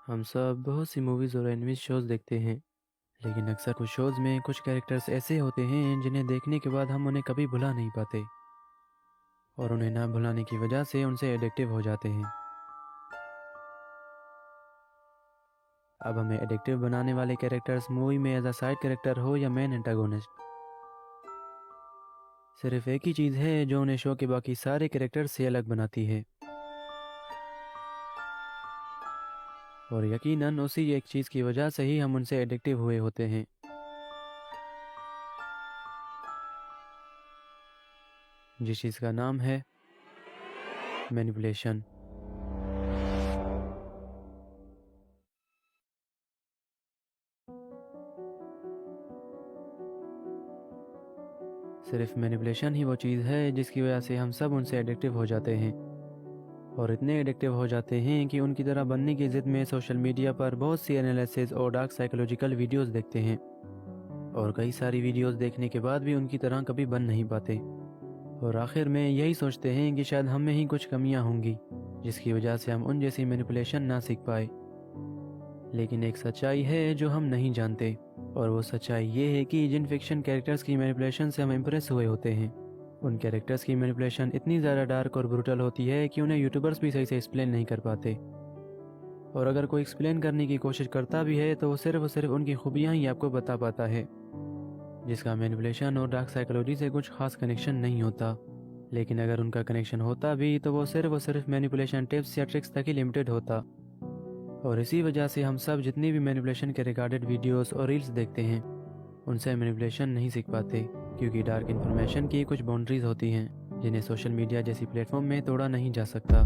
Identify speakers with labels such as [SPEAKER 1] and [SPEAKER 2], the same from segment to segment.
[SPEAKER 1] हम सब बहुत सी मूवीज़ और एनिमे शोज़ देखते हैं। लेकिन अक्सर कुछ शोज़ में कुछ कैरेक्टर्स ऐसे होते हैं जिन्हें देखने के बाद हम उन्हें कभी भुला नहीं पाते और उन्हें ना भुलाने की वजह से उनसे एडिक्टिव हो जाते हैं। अब हमें एडिक्टिव बनाने वाले कैरेक्टर्स मूवी में एज अ साइड कैरेक्टर हो या मेन एंटागोनिस्ट, सिर्फ एक ही चीज़ है जो उन्हें शो के बाकी सारे कैरेक्टर्स से अलग बनाती है, और यकीनन उसी एक चीज़ की वजह से ही हम उनसे एडिक्टिव हुए होते हैं, जिस चीज़ का नाम है मैनिपुलेशन। सिर्फ मैनिपुलेशन ही वो चीज़ है जिसकी वजह से हम सब उनसे एडिक्टिव हो जाते हैं, और इतने एडिक्टिव हो जाते हैं कि उनकी तरह बनने की ज़िद में सोशल मीडिया पर बहुत सी एनालिसिस और डार्क साइकोलॉजिकल वीडियोस देखते हैं, और कई सारी वीडियोस देखने के बाद भी उनकी तरह कभी बन नहीं पाते, और आखिर में यही सोचते हैं कि शायद हम में ही कुछ कमियां होंगी जिसकी वजह से हम उन जैसी मैनिपुलेशन ना सीख पाए। लेकिन एक सच्चाई है जो हम नहीं जानते, और वो सच्चाई ये है कि जिन फिक्शन कैरेक्टर्स की मैनिपुलेशन से हम इम्प्रेस हुए होते हैं, उन कैरेक्टर्स की मैनिपुलेशन इतनी ज़्यादा डार्क और ब्रूटल होती है कि उन्हें यूट्यूबर्स भी सही से एक्सप्लेन नहीं कर पाते, और अगर कोई एक्सप्लेन करने की कोशिश करता भी है तो वो सिर्फ उनकी खूबियाँ ही आपको बता पाता है, जिसका मैनिपुलेशन और डार्क साइकोलॉजी से कुछ खास कनेक्शन नहीं होता। लेकिन अगर उनका कनेक्शन होता भी तो वो सिर्फ मैनिपुलेशन टिप्स या ट्रिक्स तक ही लिमिटेड होता, और इसी वजह से हम सब जितनी भी मैनिपुलेशन के रिगार्डेड वीडियोस और रील्स देखते हैं उनसे मैनिपुलेशन नहीं सीख पाते, क्योंकि डार्क इन्फॉर्मेशन की कुछ बाउंड्रीज होती हैं जिन्हें सोशल मीडिया जैसी प्लेटफॉर्म में तोड़ा नहीं जा सकता।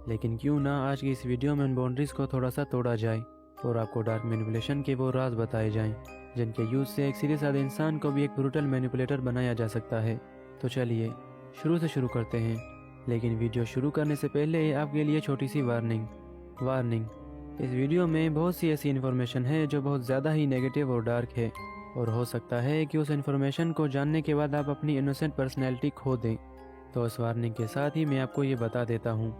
[SPEAKER 1] लेकिन क्यों ना आज की इस वीडियो में उन बाउंड्रीज को थोड़ा सा तोड़ा जाए और आपको डार्क मैनिपुलेशन के वो राज बताए जाएं जिनके यूज से एक सीधे साधे इंसान को भी एक ब्रूटल मैनिपुलेटर बनाया जा सकता है। तो चलिए शुरू से शुरू करते हैं, लेकिन वीडियो शुरू करने से पहले आपके लिए छोटी सी वार्निंग। इस वीडियो में बहुत सी ऐसी इन्फॉर्मेशन है जो बहुत ज़्यादा ही नेगेटिव और डार्क है, और हो सकता है कि उस इन्फॉर्मेशन को जानने के बाद आप अपनी इनोसेंट पर्सनैलिटी खो दें। तो इस वार्निंग के साथ ही मैं आपको ये बता देता हूँ,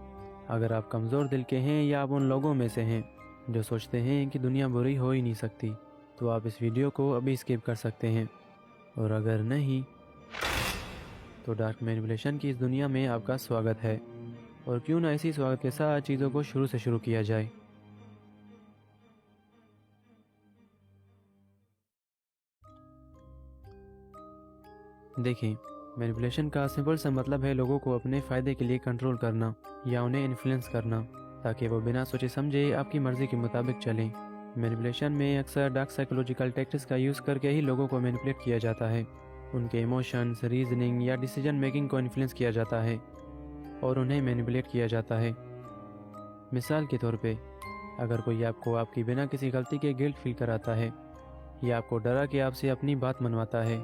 [SPEAKER 1] अगर आप कमज़ोर दिल के हैं या आप उन लोगों में से हैं जो सोचते हैं कि दुनिया बुरी हो ही नहीं सकती, तो आप इस वीडियो को अभी स्किप कर सकते हैं, और अगर नहीं तो डार्क मैनिपुलेशन की इस दुनिया में आपका स्वागत है। और क्यों ना इसी स्वागत के साथ चीज़ों को शुरू से शुरू किया जाए। देखिए, मैनिपुलेशन का सिंपल सा मतलब है लोगों को अपने फ़ायदे के लिए कंट्रोल करना या उन्हें इन्फ्लुएंस करना, ताकि वो बिना सोचे समझे आपकी मर्ज़ी के मुताबिक चलें। मैनिपुलेशन में अक्सर डार्क साइकोलॉजिकल टैक्टिक्स का यूज़ करके ही लोगों को मैनिपुलेट किया जाता है। उनके इमोशंस, रीजनिंग या डिसीजन मेकिंग को इन्फ्लुएंस किया जाता है और उन्हें मैनिपुलेट किया जाता है। मिसाल के तौर पे, अगर कोई आपको आपकी बिना किसी गलती के गिल्ट फील कराता है या आपको डरा के आपसे अपनी बात मनवाता है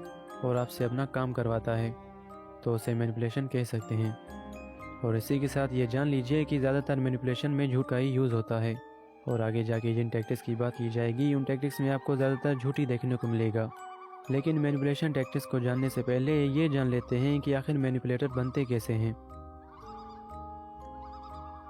[SPEAKER 1] और आपसे अपना काम करवाता है, तो उसे मैनिपुलेशन कह सकते हैं। और इसी के साथ ये जान लीजिए कि ज़्यादातर मैनिपुलेशन में झूठ का ही यूज़ होता है, और आगे जाके जिन टैक्टिक्स की बात की जाएगी उन टैक्टिक्स में आपको ज़्यादातर झूठ ही देखने को मिलेगा। लेकिन मैनिपुलेशन टैक्टिक्स को जानने से पहले ये जान लेते हैं कि आखिर मैनिपुलेटर बनते कैसे हैं।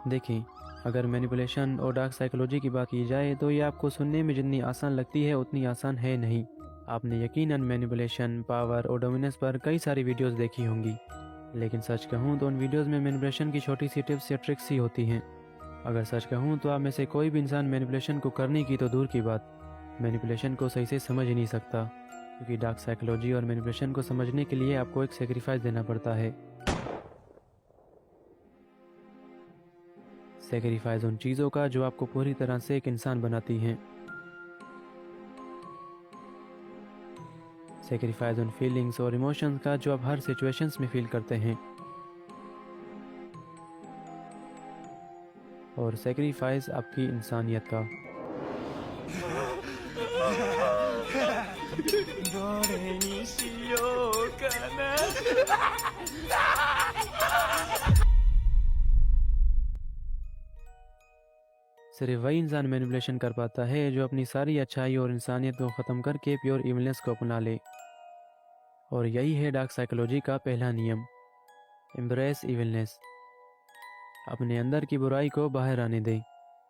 [SPEAKER 1] देखिए, अगर मैनिपुलेशन और डार्क साइकोलॉजी की बात की जाए तो ये आपको सुनने में जितनी आसान लगती है उतनी आसान है नहीं। आपने यकीनन मैनिपुलेशन, पावर और डोमिनेंस पर कई सारी वीडियोस देखी होंगी, लेकिन सच कहूँ तो उन वीडियोस में मैनिपुलेशन की छोटी सी टिप्स या ट्रिक्स ही होती हैं। अगर सच कहूँ तो आप में से कोई भी इंसान मैनिपुलेशन को करने की तो दूर की बात, मैनिपुलेशन को सही से समझ ही नहीं सकता, क्योंकि डार्क साइकोलॉजी और मैनिपुलेशन को समझने के लिए आपको एक सेक्रीफाइस देना पड़ता है। सेक्रीफाइस उन चीज़ों का जो आपको पूरी तरह से एक इंसान बनाती हैं। सेक्रीफाइस उन फीलिंग्स और इमोशंस का जो आप हर सिचुएशंस में फील करते हैं। और सेक्रीफाइस आपकी इंसानियत का। सिर्फ वही इंसान मैनिपुलेशन कर पाता है जो अपनी सारी अच्छाई और इंसानियत को ख़त्म करके प्योर इवलनेस को अपना ले, और यही है डार्क साइकोलॉजी का पहला नियम। Embrace evilness. अपने अंदर की बुराई को बाहर आने दें।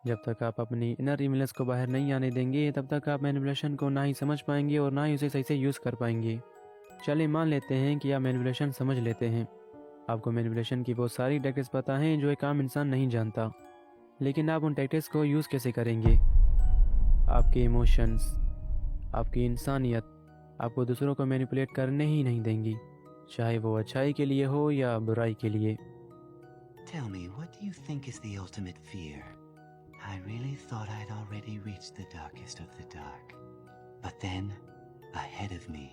[SPEAKER 1] जब तक आप अपनी इनर इविलनेस को बाहर नहीं आने देंगे तब तक आप मैनिपुलेशन को ना ही समझ पाएंगे और ना ही उसे सही से यूज़ कर पाएंगे। चलिए मान लेते हैं कि आप मैनिपुलेशन समझ लेते हैं। आपको मैनिपुलेशन की वो सारी टैक्टिक्स पता हैं जो एक आम इंसान नहीं जानता, लेकिन आप उन टैक्टिक्स को यूज़ कैसे करेंगे? आपके इमोशंस, आपकी इंसानियत आपको दूसरों को मैनिपुलेट करने ही नहीं देंगी, चाहे वो अच्छाई के लिए हो या बुराई के लिए।
[SPEAKER 2] Tell me, what do you think is the ultimate fear? I really thought I'd already reached the darkest of the dark. But then, ahead of me,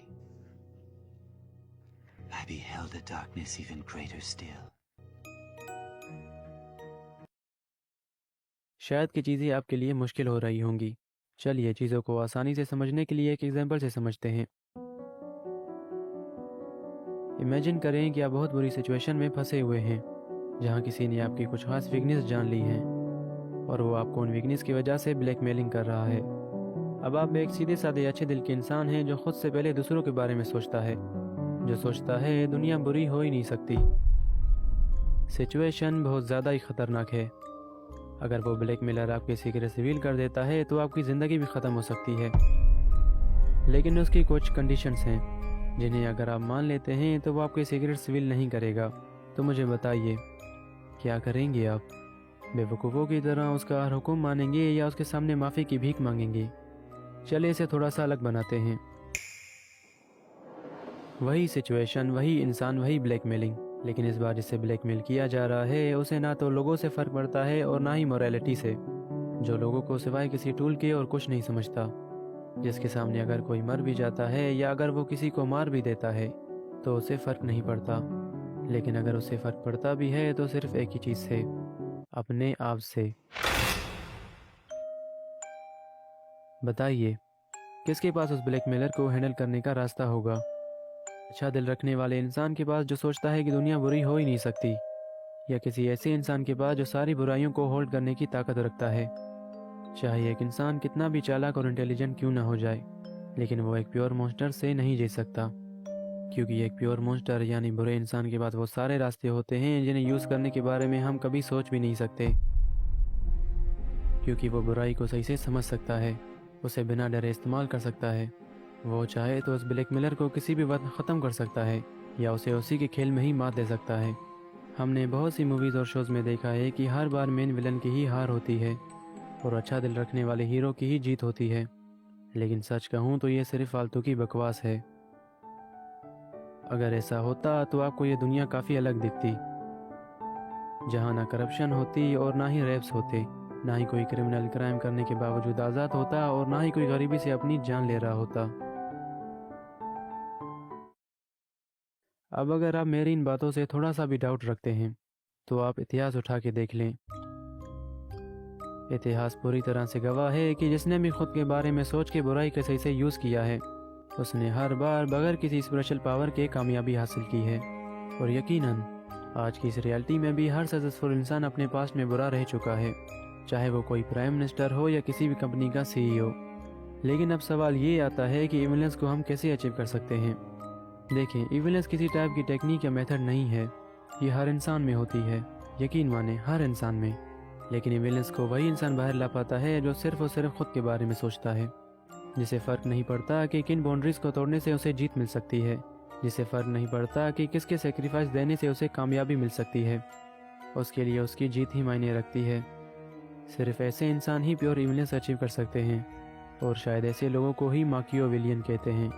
[SPEAKER 2] I beheld a darkness even greater still.
[SPEAKER 1] शायद कि चीज़ें आपके लिए मुश्किल हो रही होंगी। चलिए चीज़ों को आसानी से समझने के लिए एक एग्जाम्पल से समझते हैं। इमेजिन करें कि आप बहुत बुरी सिचुएशन में फंसे हुए हैं, जहां किसी ने आपकी कुछ खास वीकनेस जान ली है और वो आपको उन वीकनेस की वजह से ब्लैकमेलिंग कर रहा है। अब आप एक सीधे साधे अच्छे दिल के इंसान हैं जो खुद से पहले दूसरों के बारे में सोचता है, जो सोचता है दुनिया बुरी हो ही नहीं सकती। सिचुएशन बहुत ज़्यादा ही ख़तरनाक है। अगर वो ब्लैकमेलर आपके सीक्रेट रिवील कर देता है तो आपकी ज़िंदगी भी ख़त्म हो सकती है। लेकिन उसकी कुछ कंडीशंस हैं जिन्हें अगर आप मान लेते हैं तो वो आपके सीक्रेट रिवील नहीं करेगा। तो मुझे बताइए, क्या करेंगे आप? बेवकूफ़ों की तरह उसका हर हुक्म मानेंगे या उसके सामने माफ़ी की भीख मांगेंगे? चलिए इसे थोड़ा सा अलग बनाते हैं। वही सिचुएशन, वही इंसान, वही ब्लैकमेलिंग, लेकिन इस बार जिससे ब्लैकमेल किया जा रहा है उसे ना तो लोगों से फ़र्क पड़ता है और ना ही मोरालिटी से, जो लोगों को सिवाय किसी टूल के और कुछ नहीं समझता, जिसके सामने अगर कोई मर भी जाता है या अगर वो किसी को मार भी देता है तो उसे फ़र्क नहीं पड़ता। लेकिन अगर उसे फ़र्क पड़ता भी है तो सिर्फ एक ही चीज़ से, अपने आप से। बताइए, किसके पास उस ब्लैकमेलर को हैंडल करने का रास्ता होगा? अच्छा दिल रखने वाले इंसान के पास जो सोचता है कि दुनिया बुरी हो ही नहीं सकती, या किसी ऐसे इंसान के पास जो सारी बुराइयों को होल्ड करने की ताकत रखता है? चाहे एक इंसान कितना भी चालाक और इंटेलिजेंट क्यों ना हो जाए, लेकिन वो एक प्योर मॉन्स्टर से नहीं जीत सकता, क्योंकि एक प्योर मॉन्स्टर यानी बुरे इंसान के पास वो सारे रास्ते होते हैं जिन्हें यूज़ करने के बारे में हम कभी सोच भी नहीं सकते, क्योंकि वो बुराई को सही से समझ सकता है, उसे बिना डरे इस्तेमाल कर सकता है। वो चाहे तो उस ब्लैकमेलर को किसी भी वक्त ख़त्म कर सकता है या उसे उसी के खेल में ही मात दे सकता है। हमने बहुत सी मूवीज़ और शोज़ में देखा है कि हर बार मेन विलन की ही हार होती है और अच्छा दिल रखने वाले हीरो की ही जीत होती है। लेकिन सच कहूँ तो ये सिर्फ फालतू की बकवास है। अगर ऐसा होता तो आपको ये दुनिया काफ़ी अलग दिखती, जहाँ ना करप्शन होती और ना ही रेप्स होते, ना ही कोई क्रिमिनल क्राइम करने के बावजूद आज़ाद होता और ना ही कोई गरीबी से अपनी जान ले रहा होता। अब अगर आप मेरी इन बातों से थोड़ा सा भी डाउट रखते हैं तो आप इतिहास उठा के देख लें। इतिहास पूरी तरह से गवाह है कि जिसने भी खुद के बारे में सोच के बुराई के सही से यूज़ किया है उसने हर बार बगैर किसी स्पेशल पावर के कामयाबी हासिल की है। और यकीनन आज की इस रियलिटी में भी हर सक्सेसफुल इंसान अपने पास्ट में बुरा रह चुका है, चाहे वो कोई प्राइम मिनिस्टर हो या किसी भी कंपनी का CEO। लेकिन अब सवाल ये आता है कि इविलेंस को हम कैसे अचीव कर सकते हैं। देखें, इविलेंस किसी टाइप की टेक्निक या मेथड नहीं है, ये हर इंसान में होती है, यकीन माने हर इंसान में। लेकिन इविलेंस को वही इंसान बाहर ला पाता है जो सिर्फ और सिर्फ खुद के बारे में सोचता है, जिसे फ़र्क नहीं पड़ता कि किन बाउंड्रीज़ को तोड़ने से उसे जीत मिल सकती है, जिसे फ़र्क नहीं पड़ता कि किसके सेक्रीफाइस देने से उसे कामयाबी मिल सकती है। उसके लिए उसकी जीत ही मायने रखती है। सिर्फ ऐसे इंसान ही प्योर इविलेंस अचीव कर सकते हैं और शायद ऐसे लोगों को ही माकियोवेलियन कहते हैं।